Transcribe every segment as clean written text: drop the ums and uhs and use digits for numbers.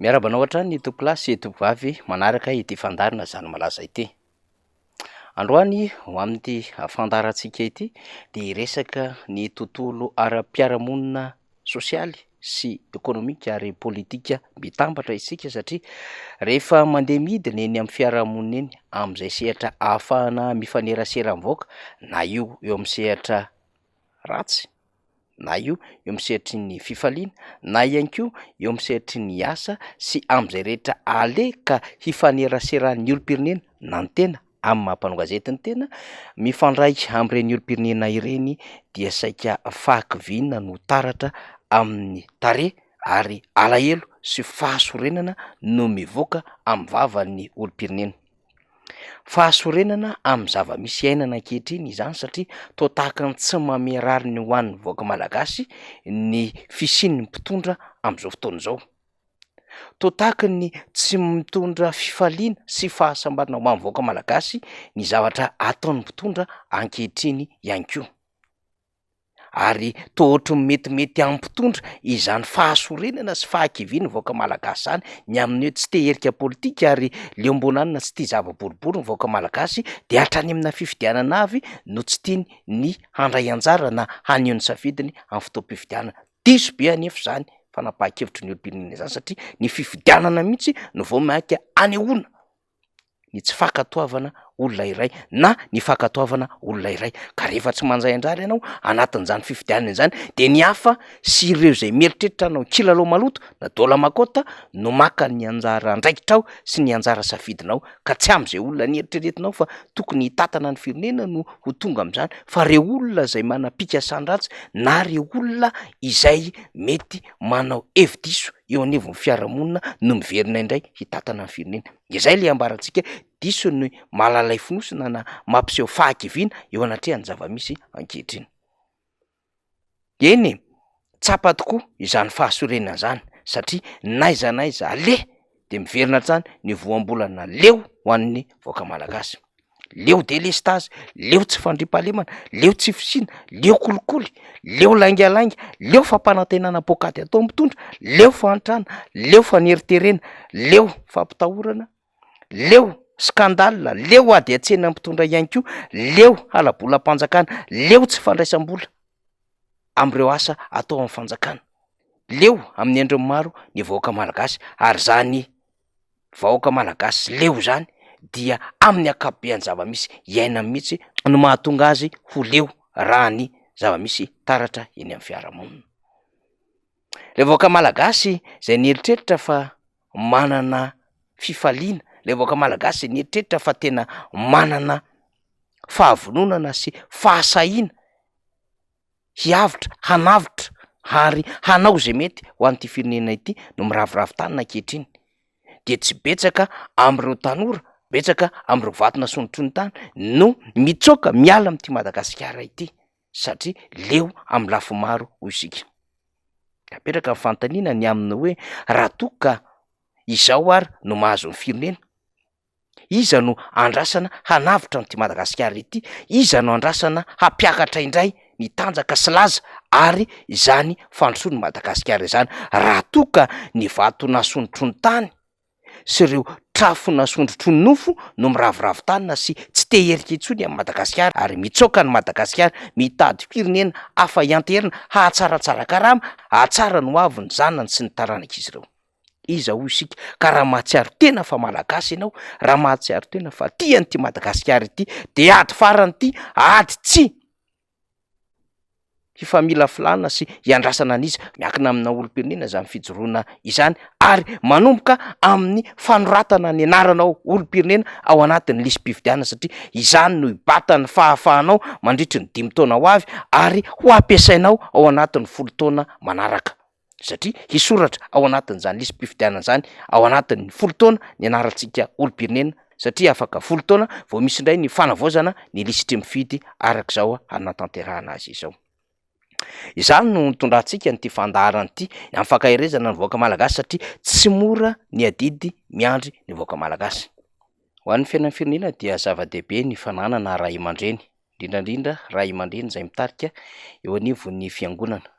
Miarabanao hatrany ny tompolasy tovovavy manaraka ity fandarina zany malaza ity. Androany ho amin'ny fandarantsika ity de resaka ny tontolo ara-piarahamonina sosialy sy ekônomika ary politika mitambatra isika satria rehefa mandeha midina eny amin'ny fiarahamonina eny amin'izay sehatra ahafahana mifanerasera mivoaka, na io eo amin'ny sehatra ratsy, na io eo amin'ny sehatry ny fifaliana, na ihany koa eo amin'ny sehatry ny asa sy amin'izay rehetra aleka hifaneraseran'ny olom-pirenena na ny tena amin'ny mampanongazety ny tena mifandray amin'ireny olom-pirenena ireny dia saika fahakiviana no taratra amin'ny tarehy ary alahelo sy fahasorenana no mivoaka amin'ny vavan'ny olom-pirenena. Fahasorenana amin'ny zava-misy ainana ankehitriny izany satria toa tahaka ny tsy mamerary ny ho an'ny vahoaka malagasy ny fisian'ny mpitondra amin'izao fotoana izao. Toa tahaka ny tsy mitondra fifaliana sy fahasambarana ho an'ny vahoaka malagasy ny zavatra ataon'ny mpitondra ankehitriny ihany koa. Ary toa ohatry metimety amin'ny mpitondra izany fahasorenana sy fahakiviana ny vahoaka malagasy zany ny amin'ny hoe tsy te herika politika ary leombonanina tsy tia zava-boribory ny vahoaka malagasy de hatrany amina fifidianana avy no tsy tiany ny handray anjara na haneho ny safidiny amin'ny fotoam-pifidianana. Diso be anefa zany fanapahan-kevitry ny olom-pirenena zany satria ny fifidianana mihitsy no vao mainka anehoana ny tsy fankatoavana olona iray na ny fankatoavana olona iray. Ka rehefa tsy manjay anjara ianao anatin'izany fifidianana izany de ny hafa sy ireo zay mieritreritra anao kilalao maloto na daola makota no maka ny anjara andraikitrao sy ny anjara safidinao, ka tsy am'izay olona nieritreretinao fa tokony hitatana ny firenena no ho tonga amin'izany fa reo olona zay manam-pikasana ratsy na reo olona izay mety manao hevi-diso eo anivon'ny fiarahamonina no miverina indray hitatana ny firenena. Izay le ambarantsika diso ny mahalala fonosina na mampiseho fahakiviana eo anatrehan'ny zava-misy ankehitriny. Eny tsapa tokoa izany fahasorenana zany satria naiza naiza ale de miverina hatrany ny voambolana leo ho an'ny vahoaka malagasy. Leo delestazy, leo tsy fandriampahalemana, leo tsy fisina, leo kolikoly, leo laingalainga, leo fampanantenana pôkaty atao mitondra, leo fantrana, leo faneriterena, leo fampitahorana, leo skandala, leo ady an-tsena mpitondra ihany koa, leo halabolam-panjakana, leo tsy fandraisam-bola am'ireo asa atao amin'ny fanjakana, leo amin'ny androny maro ny vahoaka malagasy ary zany vahoaka malagasy leo zany dia amin'ny akapobeany zava-misy iaina mihitsy no mahatonga azy ho leo raha ny zava-misy taratra eny amin'ny fiarahamonina. Le vahoaka malagasy zay nieritreritra fa manana fifaliana, le vahoaka malagasy nieritreritra fa tena manana fahavononana sy fahasahiana hiavitra, hanavitra ary hanao zay mety ho an'ity firenena ity no miraviravy tanina ankehitriny. De tsy betsaka am'ireo tanora, betsaka am'ireo vatona sonotry ny tany no mitsoaka miala amin'ity Madagasikara ity satria leo amin'ny lafy maro hoy isika. Apetraka ny fanontaniana ny aminy hoe raha toa ka izao ary no mahazo ny firenena, iza no andrasana hanavitra amin'ity Madagasikara ity, iza no andrasana hampiakatra indray ny tanjaka sy laza ary izany fandrosoan'ny Madagasikara izany, raha toa ka ny vato nasondrotry ny tany sy ireo trafo nasondrotry ny nofo no miraviravy tanina sy tsy te herika intsony amin'ny Madagasikara ary mitsoaka ny Madagasikara mitady firenena hafa ianterina hahatsaratsara karama, hahatsara ny hoavy ny zanany sy ny taranak'izy ireo. Iza hoy isika ka raha mahatsiaro tena fa malagasy ianao, raha mahatsiaro tena fa tia an'ity Madagasikara ity de ady farany ity, ady tsy hifamila filana sy hiandrasana an'izy miankina amina olom-pirenena zany fijoroana izany ary manomboka amin'ny fanoratana ny anaranao olom-pirenena ao anatin'ny lisam-pifidianana satria izany no hibatany fahafahanao mandritry ny 5 taona ho avy ary ho ampiasainao ao anatin'ny 10 taona manaraka satria hisoratra ao anatin'izany lisam-pifidianana zany ao anatin'ny 10 taona ny anarantsika olom-pirenena satria afaka 10 taona vao misy indray ny fanavaozana ny lisitry mifidy arak'izao anatanterahana azy izao. Izany no nitondrantsika nyity fandaharana ity amin'ny fankahirezana ny vahoaka malagasy satria tsy mora ny adidy miandry ny vahoaka malagasy. Ho an'ny fiainan'ny firenena dia zava-dehibe ny fananana ray aman-dreny, indrindrandrindra ray aman-dreny izay mitarika eo anivon'ny fiangonana.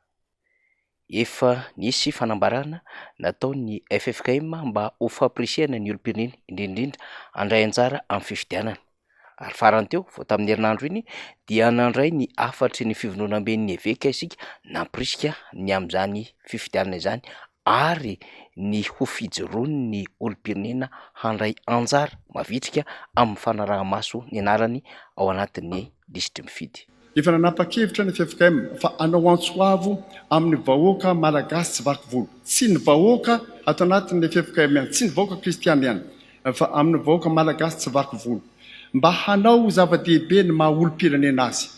efa nisy fanambarana nataony FFKM mba ho fampirisihana ny olom-pirenena indrindrindra andray anjara amin'ny fifidianana. Ary farany teo vao tamin'ny herinandro iny dia nandray ny afatry ny fivononam-ben'ny eveka isika nampirisika ny amin'izany fifidianana izany ary ny ho fijoroany ny olom-pirenena handray anjara mavitrika amin'ny fanaraha-maso ny anarany ao anatin'ny lisitry mifidy. Efa nanapa-kevitra ny FFKM fa anao antsoavo amin'ny vahoaka malagasy tsy vaky volo, tsy ny vahoaka ato anatin'ny FFKM ihany, tsy ny vahoaka kristiana ihany, fa amin'ny vahoaka malagasy tsy vaky volo, mba hanao zava-dehibe ny maha olom-pirenena azy,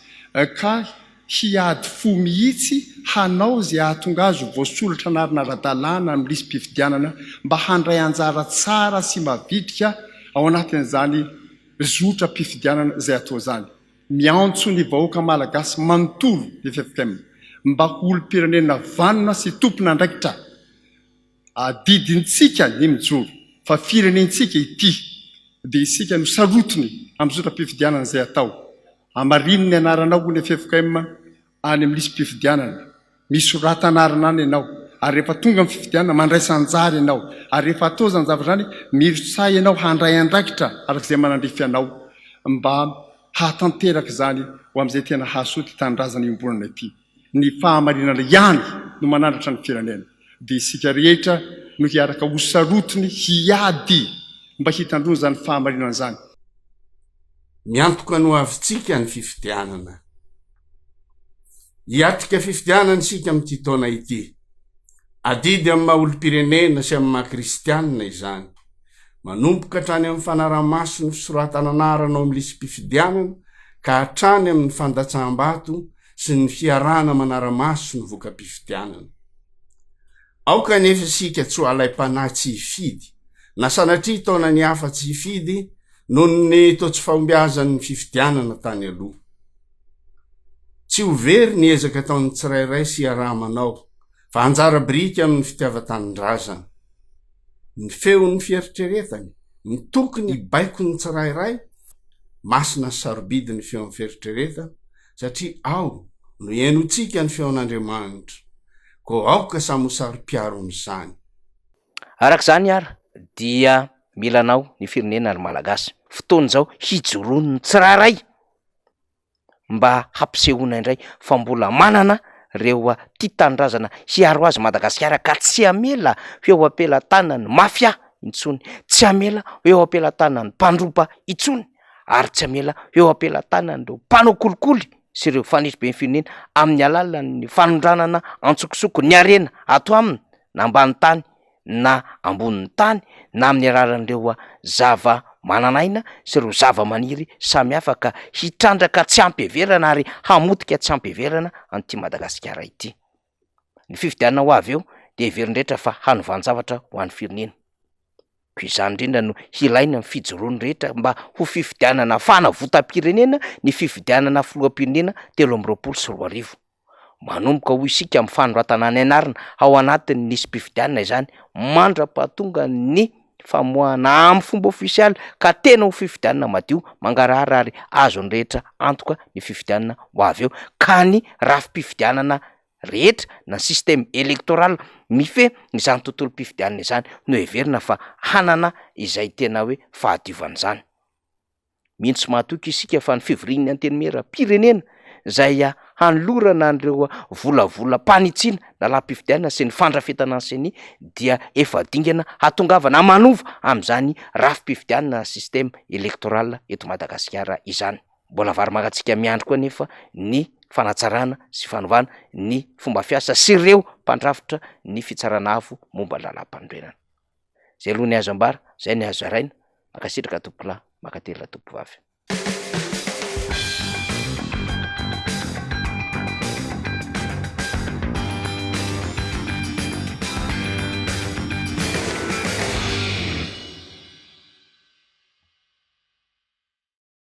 ka hiady fo mihitsy hanao zay ahatonga azy voasolatra anarina ara-dalàna amin'ny lisam-pifidianana mba handray anjara tsara sy mavitrika ao anatin'izany zotra mpifidianana zay atao zany. Miantso ny vahoaka malagasy manontolo ny FFKM mba ho olom-pirenena vanona sy tompona andraikitra, adidintsika ny mijoro fa firenentsika ity dia isika no sarotiny amin'ny zotra-pifidianana zay atao. Amariny ny anaranao ny FFKM any amin'ny lisam-pifidianana, misy ratanarina any ianao, ary rehefa tonga amin'ny fifidianana mandraisa anjara ianao, ary rehefa atao zany zavatra zany mirotsay ianao handray andraikitra arak'izay manandrify anao mba hatanteraka zany ho amin'izay tena hasoty tanindrazana imbolana ity. Ny fahamarinana ihany no manandratra ny firenena, dia isika rehetra no hiaraka ho sarotiny hiady mba hitandrony zany fahamarinana zany. Miantoka no avitsika ny fifidianana. Hiatrika fifidianana isika amin'ity taona ity. Adidy amin'ny maha olom-pirenena sy amin'ny maha kristianina izany. Manomboka hatrany amin'ny fanaraha-maso ny fisoratananarana amin'ny lisam-pifidianana ka hatrany amin'ny fandatsaham-bato sy ny fiarahana manara-maso ny voka-pifidianana. Aoka nefa isika tsy ho alay-panahy tsy hifidy, na sanatria taona ny hafa tsy hifidy noho ny toa tsy fahombiazan'ny fifidianana tany aloha. Tsy ho very ny ezaka ataon'ny tsirairay sy iaraha-manao, fa anjara biriky amin'ny fitiava-tanindrazana. Ny feon'ny fieritreretany, ny tokony baiko ny tsirairay, masina sarobidy ny feon'ny fieritrereta, satria ao no ienotsika ny feon'Andriamanitra, ko aoka samy saro-piaro amin'izany. Arak'izany ara dia milanao ny firenena ary malagasy fotoana zao hijoroany ny tsirairay mba hampisehoana indray fa mbola manana reo tia tanindrazana hiaro azy Madagasikara ka tsy amela eo ampelantanany mafia intsony, tsy amela eo ampelantanany mpandropa intsony, ary tsy amela eo ampelantanany reo mpanao kolikoly sy ireo fanitry be ny firenena amin'ny alalan'ny fanondranana antsokosoko ny arena ato aminy na ambany tany na ambonin'ny tany na amin'ny alalan'ireo zava mananaina sy ireo zava-maniry samy afaka hitrandraka tsy ampeverana ary hamotika tsy ampeverana an'ity Madagasikara ity. Ny fifidianana ho avy eo dia heverindrehetra fa hanovanjavatra ho an'ny firenena. Ko izany indrindra no hilaina ny fijoroany rehetra mba ho fifidianana fanavotam-pirenena ny fifidianana filoham-pirenena 2024. Manomboka ho isika amin'ny fanoratana ny anarana ao anatin'ny lisam-pifidianana izany mandra-pahatonga ny famoahana amin'ny fomba ofisialy ka tena ho fifidianana madio mangarahara ary azony rehetra antoka ny fifidianana ho avy eo, ka ny rafi-pifidianana rehetra na système électoral mife izany tontolo mpifidianana izany no heverina fa hanana izay tena hoe fahadiovan'izany. Mihitsy mahatoky isika fa ny fivorian'ny antenimieram-pirenena zay hanolorana an'ireo volavola mpanitsiana lalam-pifidianana sy ny fandrafetana anseny dia efa dingana hatongavana manova amin'izany rafi-pifidianana système électoral eto Madagasikara izany. Mbola varimagatsika miandry koa nefa ny fanatsarana sy fanovana ny fomba fiasa sy ireo mpandrafitra ny fitsarana avo momba lalam-pandrenana. Zay aloha ny azo ambara, zay ny azo araina, makasitraka tompolahy, makatela tompovavy.